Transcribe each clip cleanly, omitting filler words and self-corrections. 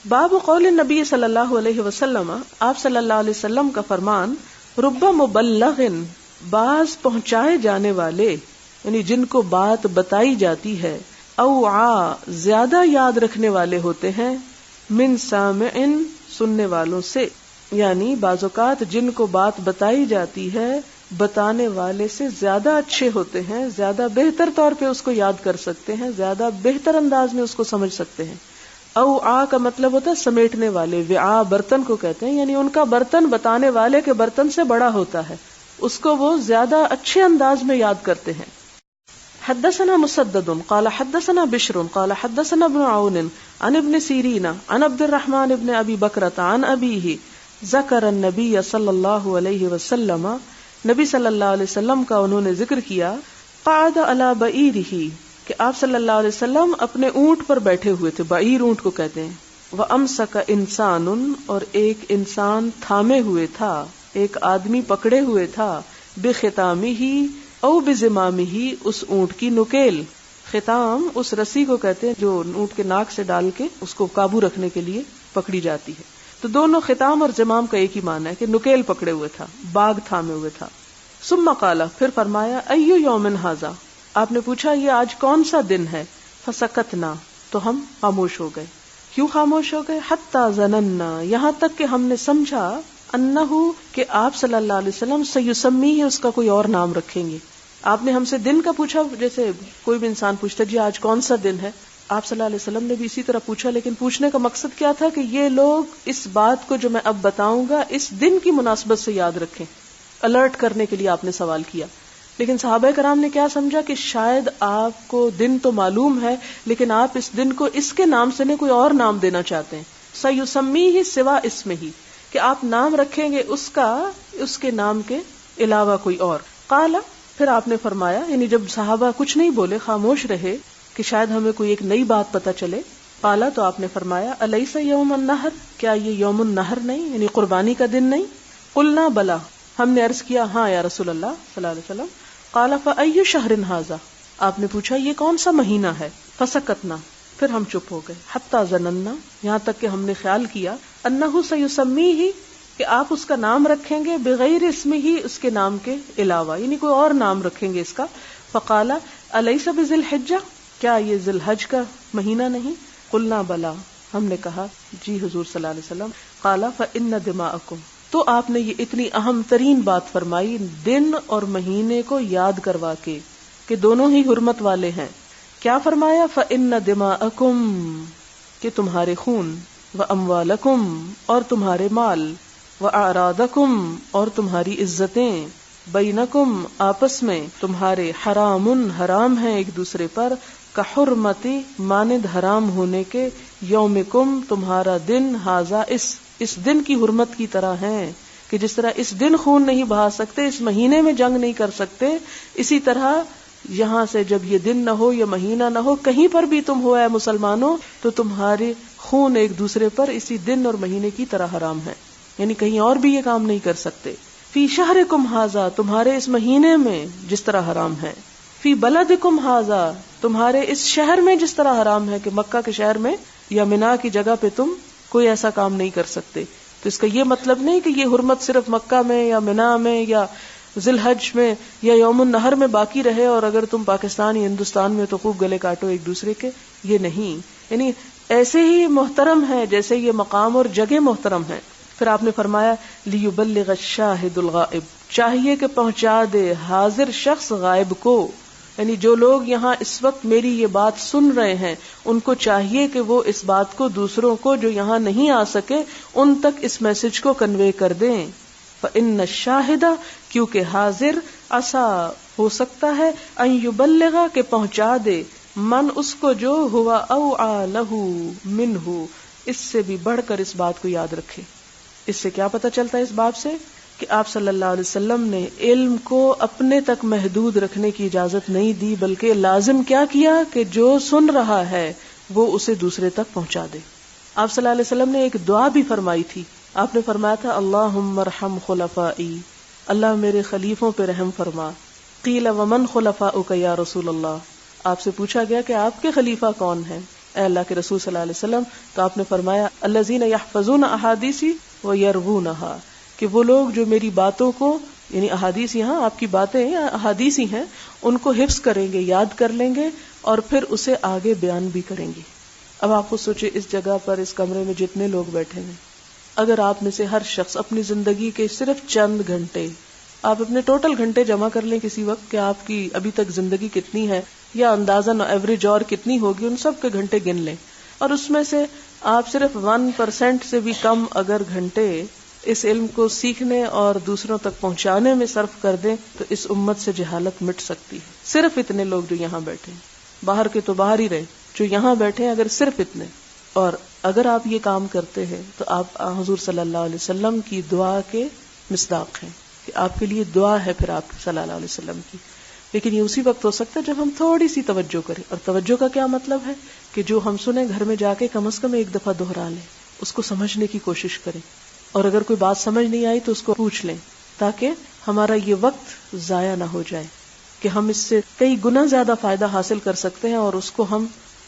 باب قول النبی صلی اللہ علیہ وسلم، آپ صلی اللہ علیہ وسلم کا فرمان، رب مبلغ، بعض پہنچائے جانے والے، یعنی جن کو بات بتائی جاتی ہے، اوعا، زیادہ یاد رکھنے والے ہوتے ہیں، من سامعن، سننے والوں سے، یعنی بعض اوقات جن کو بات بتائی جاتی ہے بتانے والے سے زیادہ اچھے ہوتے ہیں، زیادہ بہتر طور پہ اس کو یاد کر سکتے ہیں، زیادہ بہتر انداز میں اس کو سمجھ سکتے ہیں۔ اوعا کا مطلب ہوتا ہے سمیٹنے والے، وعاء برتن کو کہتے ہیں، یعنی ان کا برتن بتانے والے کے برتن سے بڑا ہوتا ہے، اس کو وہ زیادہ اچھے انداز میں یاد کرتے ہیں۔ حدثنا مسدد قال حدثنا بشر قال حدثنا ابن عون عن ابن سیرین عن عبد الرحمن ابن ابی بکرۃ عن ابیہ ذکر النبی صلی اللہ علیہ وسلم، نبی صلی اللہ علیہ وسلم کا انہوں نے ذکر کیا، قعد علی بعیرہ، کہ آپ صلی اللہ علیہ وسلم اپنے اونٹ پر بیٹھے ہوئے تھے، بعیر اونٹ کو کہتے ہیں، وامسک انسان، اور ایک انسان تھامے ہوئے تھا، ایک آدمی پکڑے ہوئے تھا، بختامہ او بزمامہ، اس اونٹ کی نکیل، ختام اس رسی کو کہتے ہیں جو اونٹ کے ناک سے ڈال کے اس کو قابو رکھنے کے لیے پکڑی جاتی ہے، تو دونوں ختام اور زمام کا ایک ہی معنی ہے کہ نکیل پکڑے ہوئے تھا، باغ تھامے ہوئے تھا۔ ثم قال، پھر فرمایا، ایو یوم ھذا، آپ نے پوچھا یہ آج کون سا دن ہے، فسکتنا، تو ہم خاموش ہو گئے۔ کیوں خاموش ہو گئے؟ حتی ظننا، یہاں تک کہ ہم نے سمجھا، انہو، کہ آپ صلی اللہ علیہ وسلم سیسمیہ، اس کا کوئی اور نام رکھیں گے۔ آپ نے ہم سے دن کا پوچھا، جیسے کوئی بھی انسان پوچھتا جی آج کون سا دن ہے، آپ صلی اللہ علیہ وسلم نے بھی اسی طرح پوچھا، لیکن پوچھنے کا مقصد کیا تھا کہ یہ لوگ اس بات کو جو میں اب بتاؤں گا اس دن کی مناسبت سے یاد رکھیں، الرٹ کرنے کے لیے آپ نے سوال کیا۔ لیکن صحابہ کرام نے کیا سمجھا کہ شاید آپ کو دن تو معلوم ہے لیکن آپ اس دن کو اس کے نام سے نہیں کوئی اور نام دینا چاہتے ہیں، سیسمیہ سوا اسمہ، کہ آپ نام رکھیں گے اس کا اس کے نام کے علاوہ کوئی اور۔ قال، پھر آپ نے فرمایا، یعنی جب صحابہ کچھ نہیں بولے، خاموش رہے کہ شاید ہمیں کوئی ایک نئی بات پتہ چلے، قال، تو آپ نے فرمایا، الیس یوم النحر، کیا یہ یوم النحر نہیں، یعنی قربانی کا دن نہیں؟ قلنا بلا، ہم نے عرض کیا ہاں یا رسول اللہ صلی اللہ علیہ وسلم۔ قال فأی شہر ھذا، آپ نے پوچھا یہ کون سا مہینہ ہے؟ فسکتنا، پھر ہم چپ ہو گئے، حتی ظننا، یہاں تک کہ ہم نے خیال کیا، انہ سیسمیہ، کہ آپ اس کا نام رکھیں گے، بغیر اسمہ، اس کے نام کے علاوہ، یعنی کوئی اور نام رکھیں گے اس کا۔ فقال الیس بذی الحجہ، کیا یہ ذی الحج کا مہینہ نہیں؟ قلنا بلا، ہم نے کہا جی حضور صلی اللہ علیہ وسلم۔ قال فإن دماءکم، تو آپ نے یہ اتنی اہم ترین بات فرمائی دن اور مہینے کو یاد کروا کے کہ دونوں ہی حرمت والے ہیں۔ کیا فرمایا؟ فإن دماءکم، کہ تمہارے خون، واموالکم، اور تمہارے مال، وأعراضکم، اور تمہاری عزتیں، بینکم، آپس میں تمہارے، حرام، حرام ہیں ایک دوسرے پر، کحرمتی، مانند حرام ہونے کے، یومکم، تمہارا دن، ھذا، اس دن کی حرمت کی طرح ہیں، کہ جس طرح اس دن خون نہیں بہا سکتے، اس مہینے میں جنگ نہیں کر سکتے، اسی طرح یہاں سے جب یہ دن نہ ہو یا مہینہ نہ ہو، کہیں پر بھی تم ہو اے مسلمانوں، تو تمہارے خون ایک دوسرے پر اسی دن اور مہینے کی طرح حرام ہے، یعنی کہیں اور بھی یہ کام نہیں کر سکتے۔ فی شہرکم ھذا، تمہارے اس مہینے میں جس طرح حرام ہے، فی بلدکم ھذا، تمہارے اس شہر میں جس طرح حرام ہے، کہ مکہ کے شہر میں یا منا کی جگہ پہ تم کوئی ایسا کام نہیں کر سکتے۔ تو اس کا یہ مطلب نہیں کہ یہ حرمت صرف مکہ میں یا منا میں یا ذی الحج میں یا یوم النحر میں باقی رہے، اور اگر تم پاکستان یا ہندوستان میں تو خوب گلے کاٹو ایک دوسرے کے، یہ نہیں، یعنی ایسے ہی محترم ہے جیسے یہ مقام اور جگہ محترم ہے۔ پھر آپ نے فرمایا، لیبلغ الشاہد الغائب، چاہیے کہ پہنچا دے حاضر شخص غائب کو، یعنی جو لوگ یہاں اس وقت میری یہ بات سن رہے ہیں ان کو چاہیے کہ وہ اس بات کو دوسروں کو جو یہاں نہیں آ سکے ان تک اس میسج کو کنوے کر دیں۔ فإن الشاہد، کیونکہ حاضر، عسا، ہو سکتا ہے، ان یبلغ، کہ پہنچا دے، من، اس کو، جو، ہوا اوعى لہ منہ، اس سے بھی بڑھ کر اس بات کو یاد رکھے۔ اس سے کیا پتہ چلتا ہے اس باب سے؟ کہ آپ صلی اللہ علیہ وسلم نے علم کو اپنے تک محدود رکھنے کی اجازت نہیں دی، بلکہ لازم کیا کیا کہ جو سن رہا ہے وہ اسے دوسرے تک پہنچا دے۔ آپ صلی اللہ علیہ وسلم نے ایک دعا بھی فرمائی تھی، آپ نے فرمایا تھا، اللہم ارحم خلفائی، اللہ میرے خلیفوں پہ رحم فرما۔ قیل ومن خلفاؤک یا رسول اللہ، آپ سے پوچھا گیا کہ آپ کے خلیفہ کون ہیں؟ اے اللہ کے رسول صلی اللہ علیہ وسلم، تو آپ نے فرمایا الذین یحفظون احادیثی ویروونہا، کہ وہ لوگ جو میری باتوں کو، یعنی احادیث یہاں آپ کی باتیں یا احادیث ہی ہیں، ان کو حفظ کریں گے، یاد کر لیں گے اور پھر اسے آگے بیان بھی کریں گے. اب آپ کو سوچے اس جگہ پر اس کمرے میں جتنے لوگ بیٹھے ہیں، اگر آپ میں سے ہر شخص اپنی زندگی کے صرف چند گھنٹے، آپ اپنے ٹوٹل گھنٹے جمع کر لیں کسی وقت کہ آپ کی ابھی تک زندگی کتنی ہے یا اندازاً ایوریج اور کتنی ہوگی، ان سب کے گھنٹے گن لیں اور اس میں سے آپ صرف 1% سے بھی کم اگر گھنٹے اس علم کو سیکھنے اور دوسروں تک پہنچانے میں صرف کر دیں تو اس امت سے جہالت مٹ سکتی ہے. صرف اتنے لوگ جو یہاں بیٹھے ہیں، باہر کے تو باہر ہی رہے، جو یہاں بیٹھے ہیں اگر صرف اتنے، اور اگر آپ یہ کام کرتے ہیں تو آپ حضور صلی اللہ علیہ وسلم کی دعا کے مصداق ہیں، کہ آپ کے لیے دعا ہے پھر آپ صلی اللہ علیہ وسلم کی. لیکن یہ اسی وقت ہو سکتا ہے جب ہم تھوڑی سی توجہ کریں، اور توجہ کا کیا مطلب ہے کہ جو ہم سنیں گھر میں جا کے کم از کم ایک دفعہ دہرا لیں، اس کو سمجھنے کی کوشش کریں، اور اگر کوئی بات سمجھ نہیں آئی تو اس کو پوچھ لیں، تاکہ ہمارا یہ وقت ضائع نہ ہو جائے، کہ ہم اس سے کئی گنا زیادہ فائدہ حاصل کر سکتے ہیں، اور اس کو ہم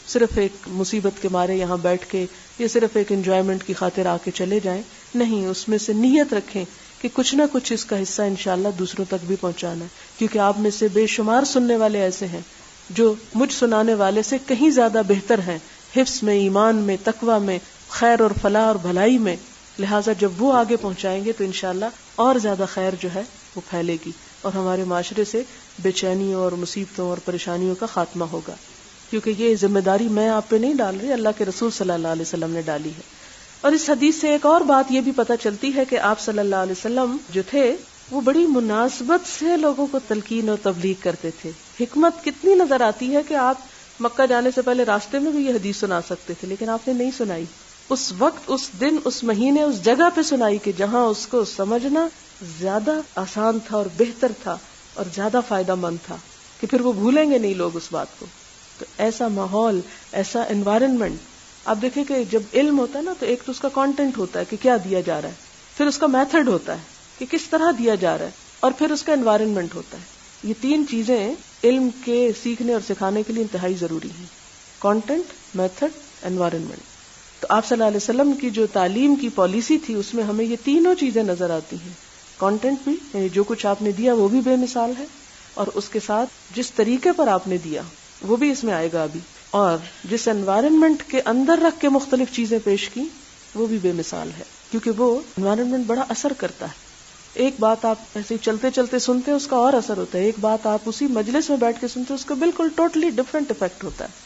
صرف ایک مصیبت کے مارے یہاں بیٹھ کے یا صرف ایک انجوائمنٹ کی خاطر آ کے چلے جائیں. نہیں، اس میں سے نیت رکھیں کہ کچھ نہ کچھ اس کا حصہ انشاءاللہ دوسروں تک بھی پہنچانا ہے، کیونکہ آپ میں سے بے شمار سننے والے ایسے ہیں جو مجھ سنانے والے سے کہیں زیادہ بہتر ہیں حفظ میں، ایمان میں، تقوی میں، خیر اور فلاح اور بھلائی میں. لہٰذا جب وہ آگے پہنچائیں گے تو انشاءاللہ اور زیادہ خیر جو ہے وہ پھیلے گی، اور ہمارے معاشرے سے بے چینیوں اور مصیبتوں اور پریشانیوں کا خاتمہ ہوگا. کیونکہ یہ ذمہ داری میں آپ پہ نہیں ڈال رہی، اللہ کے رسول صلی اللہ علیہ وسلم نے ڈالی ہے. اور اس حدیث سے ایک اور بات یہ بھی پتہ چلتی ہے کہ آپ صلی اللہ علیہ وسلم جو تھے وہ بڑی مناسبت سے لوگوں کو تلقین اور تبلیغ کرتے تھے. حکمت کتنی نظر آتی ہے کہ آپ مکہ جانے سے پہلے راستے میں بھی یہ حدیث سنا سکتے تھے، لیکن آپ نے نہیں سنائی. اس وقت، اس دن، اس مہینے، اس جگہ پہ سنائی کہ جہاں اس کو سمجھنا زیادہ آسان تھا اور بہتر تھا اور زیادہ فائدہ مند تھا، کہ پھر وہ بھولیں گے نہیں لوگ اس بات کو. تو ایسا ماحول، ایسا انوائرنمنٹ، آپ دیکھیں کہ جب علم ہوتا ہے نا تو ایک تو اس کا کانٹینٹ ہوتا ہے کہ کیا دیا جا رہا ہے، پھر اس کا میتھڈ ہوتا ہے کہ کس طرح دیا جا رہا ہے، اور پھر اس کا انوائرنمنٹ ہوتا ہے. یہ تین چیزیں علم کے سیکھنے اور سکھانے کے لیے انتہائی ضروری ہیں: کانٹینٹ، میتھڈ، انوائرنمنٹ. تو آپ صلی اللہ علیہ وسلم کی جو تعلیم کی پالیسی تھی اس میں ہمیں یہ تینوں چیزیں نظر آتی ہیں. کانٹینٹ بھی، یعنی جو کچھ آپ نے دیا وہ بھی بے مثال ہے، اور اس کے ساتھ جس طریقے پر آپ نے دیا وہ بھی اس میں آئے گا ابھی، اور جس انوائرنمنٹ کے اندر رکھ کے مختلف چیزیں پیش کی وہ بھی بے مثال ہے، کیونکہ وہ انوائرنمنٹ بڑا اثر کرتا ہے. ایک بات آپ ایسے چلتے چلتے سنتے ہیں اس کا اور اثر ہوتا ہے، ایک بات آپ اسی مجلس میں بیٹھ کے سنتے ہیں اس کا بالکل ٹوٹلی ڈفرینٹ افیکٹ ہوتا ہے.